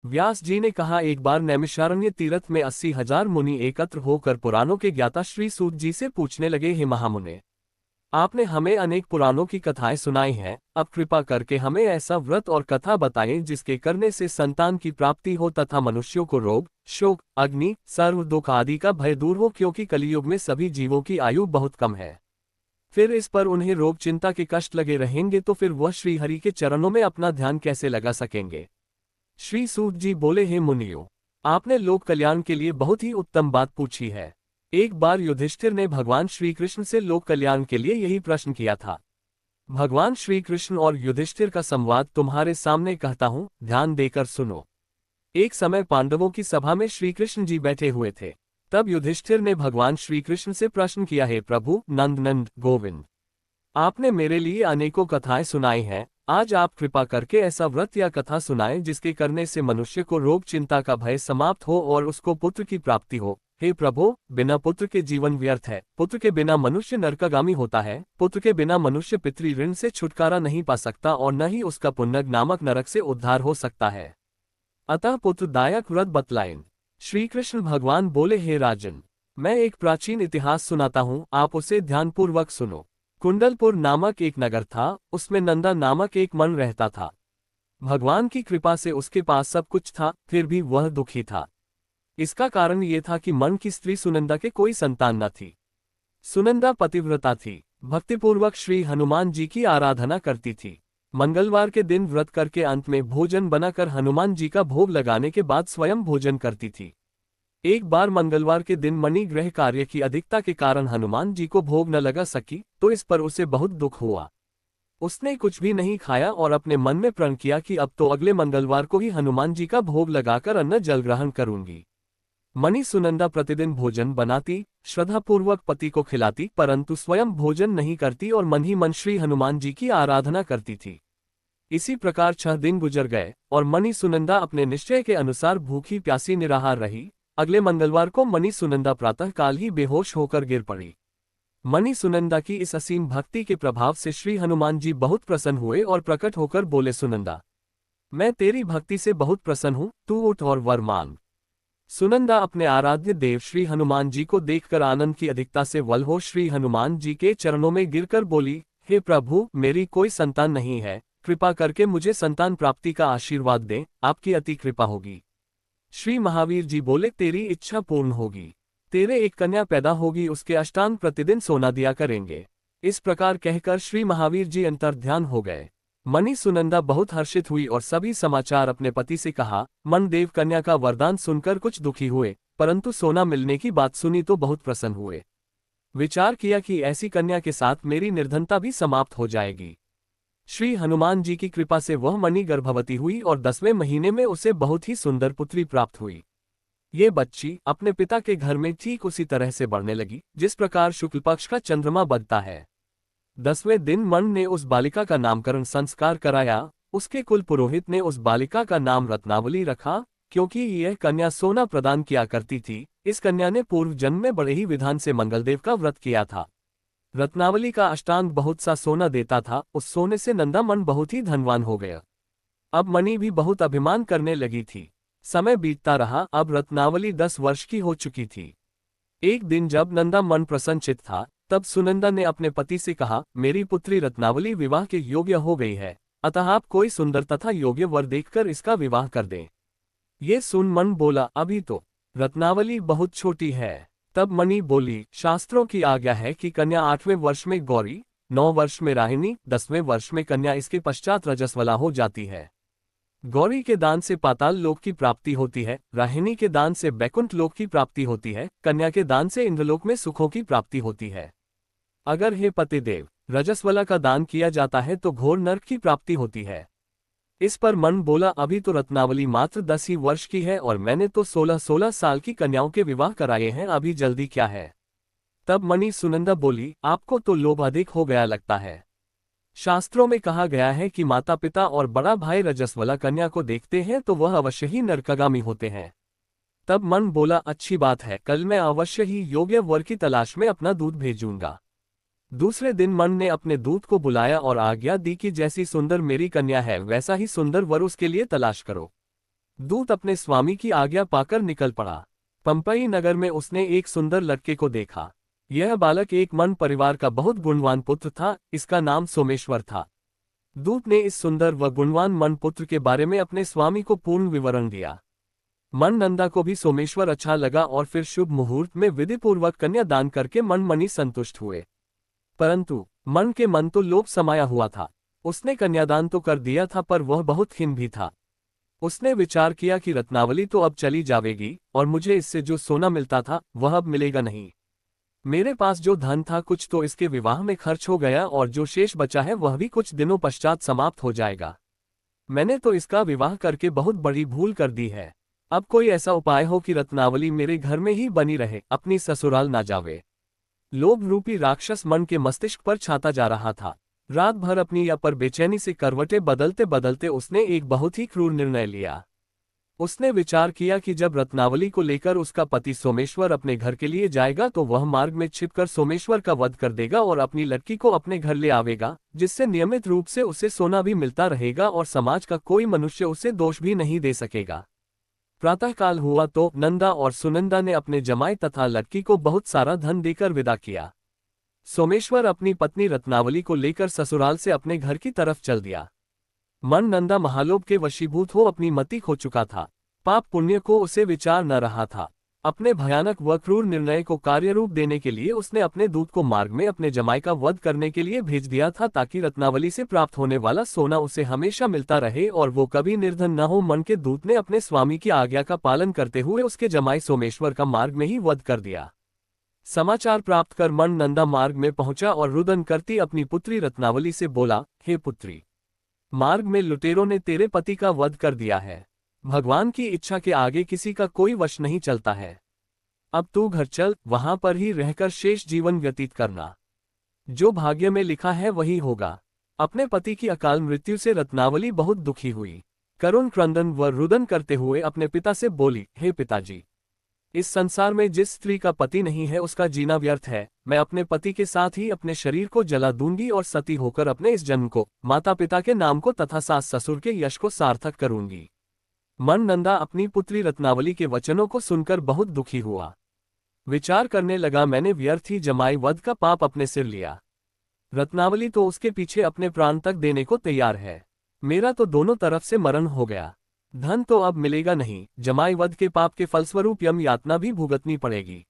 व्यास जी ने कहा, एक बार नैमिषारण्य तीर्थ में 80,000 मुनि एकत्र होकर पुराणों के ज्ञाता श्री सूत जी से पूछने लगे, हे महामुने, आपने हमें अनेक पुराणों की कथाएं सुनाई हैं, अब कृपा करके हमें ऐसा व्रत और कथा बताएं जिसके करने से संतान की प्राप्ति हो तथा मनुष्यों को रोग, शोक, अग्नि, सर्व दुख आदि का भय दूर हो, क्योंकि कलियुग में सभी जीवों की आयु बहुत कम है। फिर इस पर उन्हें रोग चिंता के कष्ट लगे रहेंगे तो फिर वह श्रीहरि के चरणों में अपना ध्यान कैसे लगा सकेंगे। श्री सूत जी बोले, हे मुनियों, आपने लोक कल्याण के लिए बहुत ही उत्तम बात पूछी है। एक बार युधिष्ठिर ने भगवान श्री कृष्ण से लोक कल्याण के लिए यही प्रश्न किया था। भगवान श्री कृष्ण और युधिष्ठिर का संवाद तुम्हारे सामने कहता हूं, ध्यान देकर सुनो। एक समय पांडवों की सभा में श्री कृष्ण जी बैठे हुए थे। तब युधिष्ठिर ने भगवान श्री कृष्ण से प्रश्न किया, हे प्रभु नंद गोविंद, आपने मेरे लिए अनेकों कथाएं सुनाई हैं, आज आप कृपा करके ऐसा व्रत या कथा सुनाएं जिसके करने से मनुष्य को रोग चिंता का भय समाप्त हो और उसको पुत्र की प्राप्ति हो। हे प्रभु, बिना पुत्र के जीवन व्यर्थ है, पुत्र के बिना मनुष्य नरकागामी होता है, पुत्र के बिना मनुष्य पितृ ऋण से छुटकारा नहीं पा सकता और न ही उसका पुण्यग नामक नरक से उद्धार हो सकता है। अतः पुत्रदायक व्रत बतलाएं। श्री कृष्ण भगवान बोले, हे राजन, मैं एक प्राचीन इतिहास सुनाता हूँ, आप उसे ध्यानपूर्वक सुनो। कुंडलपुर नामक एक नगर था, उसमें नंदा नामक एक मन रहता था। भगवान की कृपा से उसके पास सब कुछ था, फिर भी वह दुखी था। इसका कारण ये था कि मन की स्त्री सुनंदा के कोई संतान न थी। सुनंदा पतिव्रता थी, भक्तिपूर्वक श्री हनुमान जी की आराधना करती थी। मंगलवार के दिन व्रत करके अंत में भोजन बनाकर हनुमान जी का भोग लगाने के बाद स्वयं भोजन करती थी। एक बार मंगलवार के दिन मणि ग्रह कार्य की अधिकता के कारण हनुमान जी को भोग न लगा सकी, तो इस पर उसे बहुत दुख हुआ। उसने कुछ भी नहीं खाया और अपने मन में प्रण किया कि अब तो अगले मंगलवार को ही हनुमान जी का भोग लगाकर अन्न जल ग्रहण करूंगी। मणि सुनंदा प्रतिदिन भोजन बनाती, श्रद्धापूर्वक पति को खिलाती, परंतु स्वयं भोजन नहीं करती और मन ही मन श्री हनुमान जी की आराधना करती थी। इसी प्रकार 6 दिन गुजर गए और मणि सुनंदा अपने निश्चय के अनुसार भूखी प्यासी निराहार रही। अगले मंगलवार को मणि सुनंदा प्रातःकाल ही बेहोश होकर गिर पड़ी। मणि सुनंदा की इस असीम भक्ति के प्रभाव से श्री हनुमान जी बहुत प्रसन्न हुए और प्रकट होकर बोले, सुनंदा, मैं तेरी भक्ति से बहुत प्रसन्न हूँ, तू उठ और वर मांग। सुनंदा अपने आराध्य देव श्री हनुमान जी को देखकर आनंद की अधिकता से वल हो श्री हनुमान जी के चरणों में गिरकर बोली, हे प्रभु, मेरी कोई संतान नहीं है, कृपा करके मुझे संतान प्राप्ति का आशीर्वाद दें, आपकी अति कृपा होगी। श्री महावीर जी बोले, तेरी इच्छा पूर्ण होगी, तेरे एक कन्या पैदा होगी, उसके अष्टांग प्रतिदिन सोना दिया करेंगे। इस प्रकार कहकर श्री महावीर जी अंतर्ध्यान हो गए। मणि सुनंदा बहुत हर्षित हुई और सभी समाचार अपने पति से कहा। मन देव कन्या का वरदान सुनकर कुछ दुखी हुए, परंतु सोना मिलने की बात सुनी तो बहुत प्रसन्न हुए। विचार किया कि ऐसी कन्या के साथ मेरी निर्धनता भी समाप्त हो जाएगी। श्री हनुमान जी की कृपा से वह मणि गर्भवती हुई और 10वें महीने में उसे बहुत ही सुंदर पुत्री प्राप्त हुई। ये बच्ची अपने पिता के घर में ठीक उसी तरह से बढ़ने लगी जिस प्रकार शुक्ल पक्ष का चंद्रमा बढ़ता है। 10वें दिन मन ने उस बालिका का नामकरण संस्कार कराया। उसके कुल पुरोहित ने उस बालिका का नाम रत्नावली रखा, क्योंकि यह कन्या सोना प्रदान किया करती थी। इस कन्या ने पूर्व जन्म में बड़े ही विधान से मंगलदेव का व्रत किया था। रत्नावली का अष्टांग बहुत सा सोना देता था। उस सोने से नंदा मन बहुत ही धनवान हो गया। अब मणि भी बहुत अभिमान करने लगी थी। समय बीतता रहा, अब रत्नावली 10 वर्ष की हो चुकी थी। एक दिन जब नंदा मन प्रसन्नचित था, तब सुनंदा ने अपने पति से कहा, मेरी पुत्री रत्नावली विवाह के योग्य हो गई है, अतः आप कोई सुंदर तथा योग्य वर देखकर इसका विवाह कर दें। ये सुन मन बोला, अभी तो रत्नावली बहुत छोटी है। तब मणि बोली, शास्त्रों की आज्ञा है कि कन्या 8वें वर्ष में गौरी, 9 वर्ष में राहिनी, 10वें वर्ष में कन्या, इसके पश्चात रजस्वला हो जाती है। गौरी के दान से पाताल लोक की प्राप्ति होती है, राहिनी के दान से बैकुंठ लोक की प्राप्ति होती है, कन्या के दान से इंद्रलोक में सुखों की प्राप्ति होती है। अगर हे पतिदेव, रजस्वला का दान किया जाता है तो घोर नरक की प्राप्ति होती है। इस पर मन बोला, अभी तो रत्नावली मात्र 10 ही वर्ष की है और मैंने तो 16-16 साल की कन्याओं के विवाह कराए हैं, अभी जल्दी क्या है। तब मणि सुनंदा बोली, आपको तो लोभ अधिक हो गया लगता है। शास्त्रों में कहा गया है कि माता पिता और बड़ा भाई रजस्वला कन्या को देखते हैं तो वह अवश्य ही नरकागामी होते हैं। तब मन बोला, अच्छी बात है, कल मैं अवश्य ही योग्य वर की तलाश में अपना दूत भेजूंगा। दूसरे दिन मन ने अपने दूत को बुलाया और आज्ञा दी कि जैसी सुंदर मेरी कन्या है वैसा ही सुंदर वर उसके लिए तलाश करो। दूत अपने स्वामी की आज्ञा पाकर निकल पड़ा। पंपई नगर में उसने एक सुंदर लड़के को देखा। यह बालक एक मन परिवार का बहुत गुणवान पुत्र था, इसका नाम सोमेश्वर था। दूत ने इस सुंदर व गुणवान मन पुत्र के बारे में अपने स्वामी को पूर्ण विवरण दिया। मन नंदा को भी सोमेश्वर अच्छा लगा और फिर शुभ मुहूर्त में विधिपूर्वक कन्या दान करके मन मनी संतुष्ट हुए। परंतु मन के मन तो लोभ समाया हुआ था। उसने कन्यादान तो कर दिया था पर वह बहुत खिन्न भी था। उसने विचार किया कि रत्नावली तो अब चली जाएगी और मुझे इससे जो सोना मिलता था वह अब मिलेगा नहीं। मेरे पास जो धन था कुछ तो इसके विवाह में खर्च हो गया और जो शेष बचा है वह भी कुछ दिनों पश्चात समाप्त हो जाएगा। मैंने तो इसका विवाह करके बहुत बड़ी भूल कर दी है। अब कोई ऐसा उपाय हो कि रत्नावली मेरे घर में ही बनी रहे, अपनी ससुराल ना जावे। लोभ रूपी राक्षस मन के मस्तिष्क पर छाता जा रहा था। रात भर अपनी या पर बेचैनी से करवटें बदलते बदलते उसने एक बहुत ही क्रूर निर्णय लिया। उसने विचार किया कि जब रत्नावली को लेकर उसका पति सोमेश्वर अपने घर के लिए जाएगा तो वह मार्ग में छिपकर सोमेश्वर का वध कर देगा और अपनी लड़की को अपने घर ले आवेगा, जिससे नियमित रूप से उसे सोना भी मिलता रहेगा और समाज का कोई मनुष्य उसे दोष भी नहीं दे सकेगा। प्रातःकाल हुआ तो नंदा और सुनंदा ने अपने जमाई तथा लड़की को बहुत सारा धन देकर विदा किया। सोमेश्वर अपनी पत्नी रत्नावली को लेकर ससुराल से अपने घर की तरफ चल दिया। मन नंदा महालोभ के वशीभूत हो अपनी मति खो चुका था। पाप पुण्य को उसे विचार न रहा था। अपने भयानक व क्रूर निर्णय को कार्यरूप देने के लिए उसने अपने दूत को मार्ग में अपने जमाई का वध करने के लिए भेज दिया था, ताकि रत्नावली से प्राप्त होने वाला सोना उसे हमेशा मिलता रहे और वो कभी निर्धन न हो। मन के दूत ने अपने स्वामी की आज्ञा का पालन करते हुए उसके जमाई सोमेश्वर का मार्ग में ही वध कर दिया। समाचार प्राप्त कर मन नंदा मार्ग में पहुंचा और रुदन करती अपनी पुत्री रत्नावली से बोला, हे पुत्री, मार्ग में लुटेरों ने तेरे पति का वध कर दिया है। भगवान की इच्छा के आगे किसी का कोई वश नहीं चलता है। अब तू घर चल, वहां पर ही रहकर शेष जीवन व्यतीत करना। जो भाग्य में लिखा है वही होगा। अपने पति की अकाल मृत्यु से रत्नावली बहुत दुखी हुई। करुण क्रंदन व रुदन करते हुए अपने पिता से बोली, हे पिताजी, इस संसार में जिस स्त्री का पति नहीं है उसका जीना व्यर्थ है। मैं अपने पति के साथ ही अपने शरीर को जला दूंगी और सती होकर अपने इस जन्म को, माता पिता के नाम को तथा सास ससुर के यश को सार्थक करूंगी। मन नंदा अपनी पुत्री रत्नावली के वचनों को सुनकर बहुत दुखी हुआ। विचार करने लगा, मैंने व्यर्थ ही जमाई वध का पाप अपने सिर लिया। रत्नावली तो उसके पीछे अपने प्राण तक देने को तैयार है। मेरा तो दोनों तरफ से मरण हो गया। धन तो अब मिलेगा नहीं, जमाई वध के पाप के फलस्वरूप यम यातना भी भुगतनी पड़ेगी।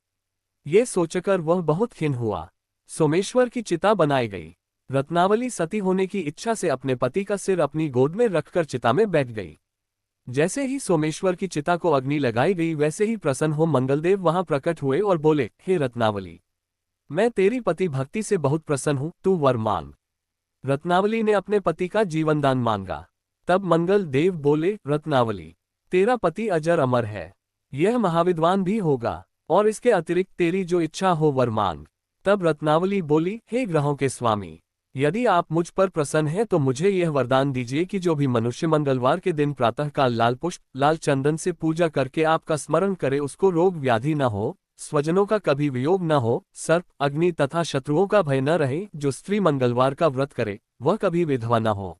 ये सोचकर वह बहुत खिन्न हुआ। सोमेश्वर की चिता बनाई गई। रत्नावली सती होने की इच्छा से अपने पति का सिर अपनी गोद में रखकर चिता में बैठ गई। जैसे ही सोमेश्वर की चिता को अग्नि लगाई गई वैसे ही प्रसन्न हो मंगलदेव वहां प्रकट हुए और बोले, हे रत्नावली, मैं तेरी पति भक्ति से बहुत प्रसन्न हूं, तू वर मांग। रत्नावली ने अपने पति का जीवनदान मांगा। तब मंगल देव बोले, रत्नावली, तेरा पति अजर अमर है, यह महाविद्वान भी होगा और इसके अतिरिक्त तेरी जो इच्छा हो वर मांग। तब रत्नावली बोली, हे ग्रहों के स्वामी, यदि आप मुझ पर प्रसन्न हैं तो मुझे यह वरदान दीजिए कि जो भी मनुष्य मंगलवार के दिन प्रातःकाल लाल पुष्प लाल चंदन से पूजा करके आपका स्मरण करे उसको रोग व्याधि न हो, स्वजनों का कभी वियोग न हो, सर्प अग्नि तथा शत्रुओं का भय न रहे। जो स्त्री मंगलवार का व्रत करे वह कभी विधवा न हो।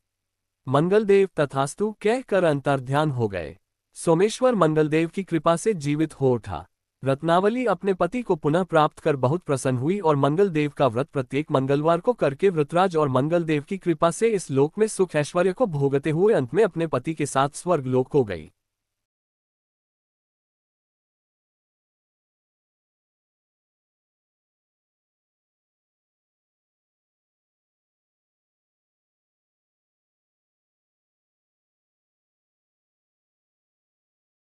मंगलदेव तथास्तु कहकर अंतर्ध्यान हो गए। सोमेश्वर मंगलदेव की कृपा से जीवित हो उठा। रत्नावली अपने पति को पुनः प्राप्त कर बहुत प्रसन्न हुई और मंगलदेव का व्रत प्रत्येक मंगलवार को करके वृतराज और मंगलदेव की कृपा से इस लोक में सुख ऐश्वर्य को भोगते हुए अंत में अपने पति के साथ स्वर्ग लोक को गई।